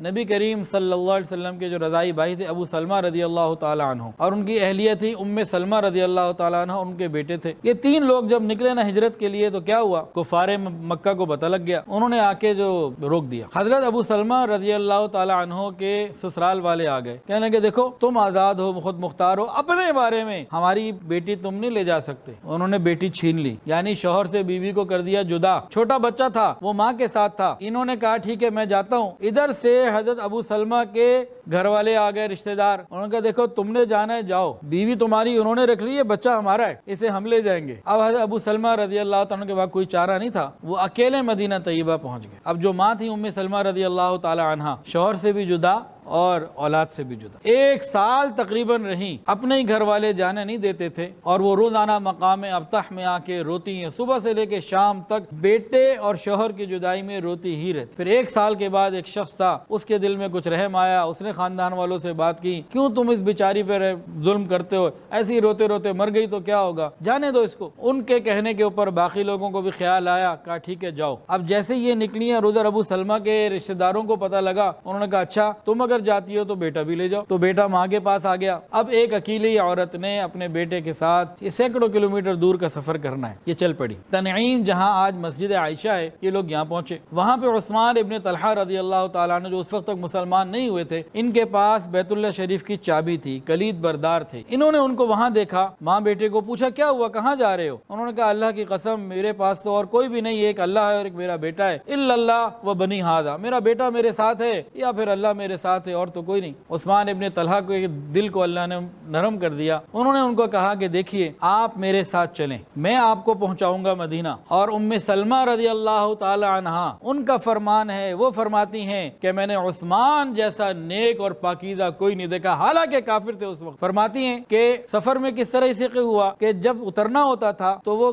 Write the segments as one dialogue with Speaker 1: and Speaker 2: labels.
Speaker 1: نبی کریم صلی اللہ علیہ وسلم کے جو رضائی بھائی تھے ابو سلمہ رضی اللہ تعالیٰ عنہ، اور ان کی اہلیہ تھی ام سلمہ رضی اللہ تعالیٰ عنہ، اور ان کے بیٹے تھے. یہ تین لوگ جب نکلے نا ہجرت کے لیے تو کیا ہوا، کفار مکہ کو پتہ لگ گیا، انہوں نے آ کے جو روک دیا. حضرت ابو سلمہ رضی اللہ تعالیٰ عنہ کے سسرال والے آ گئے، کہنے لگے دیکھو تم آزاد ہو، خود مختار ہو، اپنے بارے میں ہماری بیٹی تم نہیں لے جا سکتے. انہوں نے بیٹی چھین لی، یعنی شوہر سے بیوی کو کر دیا جدا. چھوٹا بچہ تھا وہ ماں کے ساتھ تھا. انہوں نے کہا ٹھیک ہے میں جاتا ہوں. ادھر سے حضرت ابو سلمہ کے گھر والے آ گئے، رشتہ دار. انہوں نے کہا دیکھو تم نے جانا ہے جاؤ، بیوی تمہاری انہوں نے رکھ لی ہے، بچہ ہمارا ہے، اسے ہم لے جائیں گے. اب حضرت ابو سلمہ رضی اللہ تعالیٰ کے بعد کوئی چارہ نہیں تھا، وہ اکیلے مدینہ طیبہ پہنچ گئے. اب جو ماں تھی ام سلمہ رضی اللہ تعالیٰ عنہا، شوہر سے بھی جدا اور اولاد سے بھی جدا. 1 سال تقریباً رہی، اپنے ہی گھر والے جانے نہیں دیتے تھے، اور وہ روزانہ مقام ابطح میں آ کے روتی ہیں، صبح سے لے کے شام تک بیٹے اور شوہر کی جدائی میں روتی ہی رہتی. پھر 1 سال کے بعد ایک شخص تھا، اس کے دل میں کچھ رحم آیا، اس نے خاندان والوں سے بات کی، کیوں تم اس بیچاری پر ظلم کرتے ہو، ایسی روتے روتے مر گئی تو کیا ہوگا، جانے دو اس کو. ان کے کہنے کے اوپر باقی لوگوں کو بھی خیال آیا، کہا ٹھیک ہے جاؤ. اب جیسے یہ نکلی ہیں، ادھر ابو سلمہ کے رشتہ داروں کو پتہ لگا. انہوں نے کہا اچھا تم اگر جاتی ہو تو بیٹا بھی لے جاؤ. تو بیٹا ماں کے پاس آ گیا. اب ایک اکیلی عورت نے اپنے بیٹے کے ساتھ یہ سینکڑوں کلومیٹر دور کا سفر کرنا ہے، یہ چل پڑی. تنعیم جہاں آج مسجد عائشہ ہے، یہ لوگ یہاں پہنچے. وہاں پہ عثمان ابن طلحہ رضی اللہ تعالیٰ عنہ جو اس وقت تک مسلمان نہیں ہوئے تھے، ان کے پاس بیت اللہ شریف کی چابی تھی، کلید بردار تھے. انہوں نے ان کو وہاں دیکھا. ماں بیٹے کو پوچھا کیا ہوا، کہاں جا رہے ہو؟ انہوں نے کہا اللہ کی قسم میرے پاس تو اور کوئی بھی نہیں، ایک اللہ ہے اور ایک میرا بیٹا ہے. الا اللہ و بنی ھذا، میرا بیٹا میرے ساتھ ہے یا پھر اللہ میرے ساتھ ہے، اور تو کوئی نہیں. عثمان ابن طلحہ کو دل کو اللہ نے نرم کر دیا. انہوں نے ان کو کہا کہ دیکھیے آپ میرے ساتھ چلیں، میں آپ کو پہنچاؤں گا مدینہ. اور ام سلمہ رضی اللہ تعالی عنہا، ان کا فرمان ہے، وہ فرماتی ہیں کہ میں نے عثمان جیسا نیک اور پاکیزہ کوئی نہیں دیکھا، حالانکہ کافر تھے اس وقت. فرماتی ہیں کہ سفر میں کس طرح سیکھے ہوا کہ جب اترنا ہوتا تھا تو وہ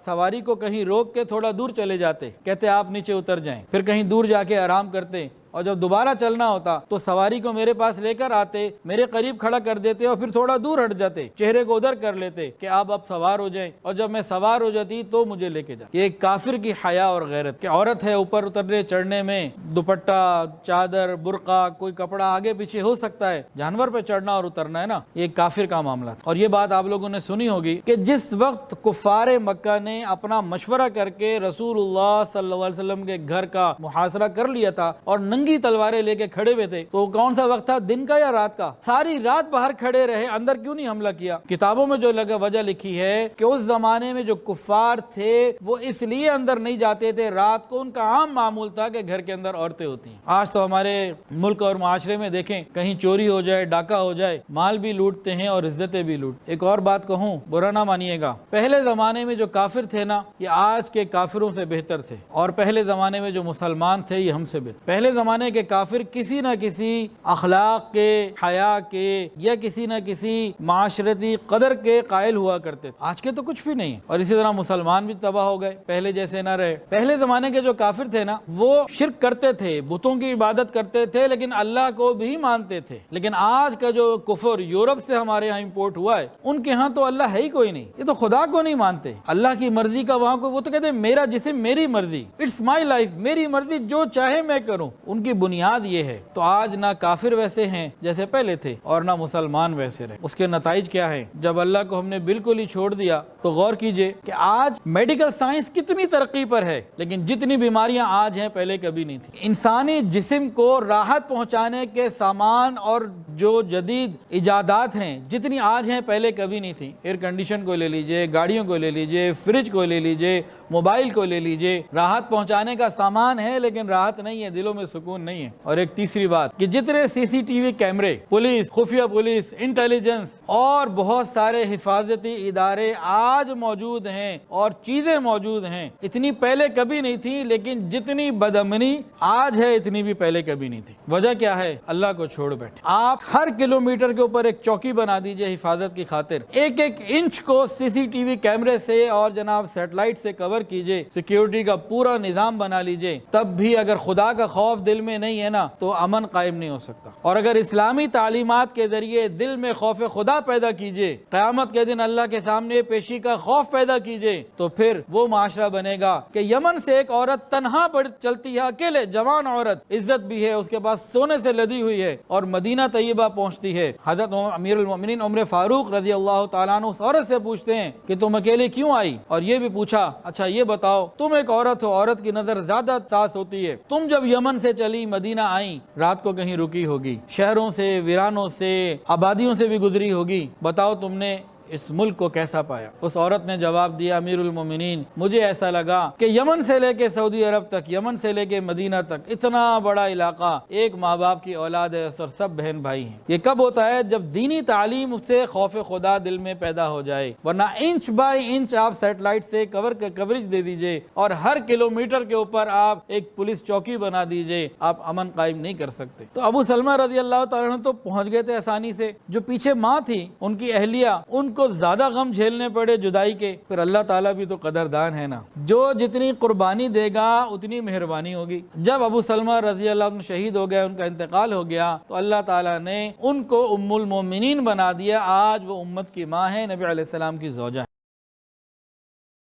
Speaker 1: سواری کو کہیں روک کے تھوڑا دور چلے جاتے، کہتے آپ نیچے اتر جائیں، پھر کہیں دور جا کے آرام کرتے، اور جب دوبارہ چلنا ہوتا تو سواری کو میرے پاس لے کر آتے، میرے قریب کھڑا کر دیتے اور پھر تھوڑا دور ہٹ جاتے، چہرے کو ادھر کر لیتے کہ آپ اب سوار ہو جائیں، اور جب میں سوار ہو جاتی تو مجھے لے کے جاتے. یہ ایک کافر کی حیا اور غیرت کہ عورت ہے اوپر اترنے چڑھنے میں دوپٹہ، چادر، برقع، کوئی کپڑا آگے پیچھے ہو سکتا ہے، جانور پہ چڑھنا اور اترنا ہے نا، یہ ایک کافر کا معاملہ تھا. اور یہ بات آپ لوگوں نے سنی ہوگی کہ جس وقت کفار مکہ نے اپنا مشورہ کر کے رسول اللہ صلی اللہ علیہ وسلم کے گھر کا محاصرہ کر لیا تھا اور ننگی تلواریں لے کے کھڑے ہوئے تھے، تو کون سا وقت تھا، دن کا یا رات کا؟ ساری رات باہر کھڑے رہے، اندر کیوں نہیں حملہ کیا؟ کتابوں میں جو وجہ لکھی ہے کہ اس زمانے میں جو کفار تھے وہ اس لیے اندر نہیں جاتے تھے، رات کو ان کا عام معمول تھا کہ گھر کے اندر عورتیں ہوتی ہیں. آج تو ہمارے ملک اور معاشرے میں دیکھیں کہیں چوری ہو جائے، ڈاکہ ہو جائے، مال بھی لوٹتے ہیں اور عزتیں بھی لوٹ. ایک اور بات کہوں، برا نہ مانیے گا، پہلے زمانے میں جو کافر تھے نا، یہ آج کے کافروں سے بہتر تھے، اور پہلے زمانے میں جو مسلمان تھے یہ ہم سے بہتر. پہلے زمانے کے کافر کسی نہ کسی اخلاق کے، حیا کے، یا کسی نہ کسی معاشرتی قدر کے قائل ہوا کرتے تھے. آج کے تو کچھ بھی نہیں. اور اسی طرح مسلمان بھی تباہ ہو گئے، پہلے جیسے نہ رہے. پہلے زمانے کے جو کافر تھے نا، وہ شرک کرتے تھے، بتوں کی عبادت کرتے تھے، لیکن اللہ کو بھی مانتے تھے. لیکن آج کا جو کفر یورپ سے ہمارے ہاں امپورٹ ہوا ہے، ان کے ہاں تو اللہ ہے ہی کوئی نہیں، یہ تو خدا کو نہیں مانتے، اللہ کی مرضی کا وہاں کو، وہ تو کہتے ہیں میرا جسم میری مرضی، اٹس مائی لائف، میری مرضی، جو چاہے میں کروں. ان کی بنیاد یہ ہے. تو آج نہ کافر ویسے ہیں جیسے پہلے تھے اور نہ مسلمان ویسے رہے. اس کے نتائج کیا ہیں؟ جب اللہ کو ہم نے بالکل ہی چھوڑ دیا تو غور کیجئے کہ آج میڈیکل سائنس کتنی ترقی پر ہے، لیکن جتنی بیماریاں آج ہیں پہلے کبھی نہیں تھی. انسانی جسم کو راحت پہنچانے کے سامان اور جو جدید ایجادات ہیں جتنی آج ہیں پہلے کبھی نہیں تھی. ایئر کنڈیشن کو لے لیجئے، گاڑیوں کو لے لیجئے، فریج کو لے لیجئے، موبائل کو لے لیجئے، راحت پہنچانے کا سامان ہے لیکن راحت نہیں ہے، دلوں میں سکون نہیں ہے. اور ایک تیسری بات کہ جتنے CCTV کیمرے، پولیس، خفیہ پولیس، انٹیلیجنس اور بہت سارے حفاظتی ادارے آج موجود ہیں اور چیزیں موجود ہیں، اتنی پہلے کبھی نہیں تھی. لیکن جتنی بدامنی آج ہے اتنی بھی پہلے کبھی نہیں تھی. وجہ کیا ہے؟ اللہ کو چھوڑ بیٹھے. آپ ہر کلومیٹر کے اوپر ایک چوکی بنا دیجئے حفاظت کی خاطر، ایک ایک انچ کو CCTV کیمرے سے اور جناب سیٹلائٹ سے کور کیجئے، سیکیورٹی کا پورا نظام بنا لیجئے. تب بھی اگر خدا کا خوف دل میں نہیں ہے نا تو امن قائم نہیں ہو سکتا. اور اگر اسلامی تعلیمات کے ذریعے دل میں خوف خدا حیا پیدا کیجئے، قیامت کے دن اللہ کے سامنے پیشی کا خوف پیدا کیجئے، تو پھر وہ معاشرہ بنے گا کہ یمن سے ایک عورت تنہا چلتی ہے، اکیلے، جوان عورت، عزت بھی ہے، اس کے پاس سونے سے لدی ہوئی ہے، اور مدینہ طیبہ پہنچتی ہے۔ حضرت امیر المومنین عمر فاروق رضی اللہ تعالیٰ عنہ اس عورت سے پوچھتے ہیں کہ تم اکیلے کیوں آئی؟ اور یہ بھی پوچھا اچھا یہ بتاؤ، تم ایک عورت ہو، عورت کی نظر زیادہ حساس ہوتی ہے، تم جب یمن سے چلی مدینہ آئی، رات کو کہیں رکی ہوگی، شہروں سے، ویرانوں سے، آبادیوں سے بھی گزری ہوگی، بتاؤ تم نے اس ملک کو کیسا پایا؟ اس عورت نے جواب دیا امیر المومنین مجھے ایسا لگا کہ یمن سے لے کے سعودی عرب تک، یمن سے لے کے مدینہ تک اتنا بڑا علاقہ ایک ماں باپ کی اولاد ہے اور سب بہن بھائی ہیں۔ یہ کب ہوتا ہے؟ جب دینی تعلیم سے خوف خدا دل میں پیدا ہو جائے، ورنہ انچ بائی انچ آپ سیٹلائٹ سے کوریج دے دیجئے اور ہر کلومیٹر کے اوپر آپ ایک پولیس چوکی بنا دیجئے، آپ امن قائم نہیں کر سکتے۔ تو ابو سلمہ رضی اللہ تعالیٰ عنہ تو پہنچ گئے تھے آسانی سے، جو پیچھے ماں تھی، ان کی اہلیہ، ان کو زیادہ غم جھیلنے پڑے جدائی کے۔ پھر اللہ تعالیٰ بھی تو قدردان ہے نا، جو جتنی قربانی دے گا اتنی مہربانی ہوگی۔ جب ابو سلمہ رضی اللہ عنہ شہید ہو گئے، ان کا انتقال ہو گیا، تو اللہ تعالیٰ نے ان کو ام المومنین بنا دیا۔ آج وہ امت کی ماں ہے، نبی علیہ السلام کی زوجہ ہے۔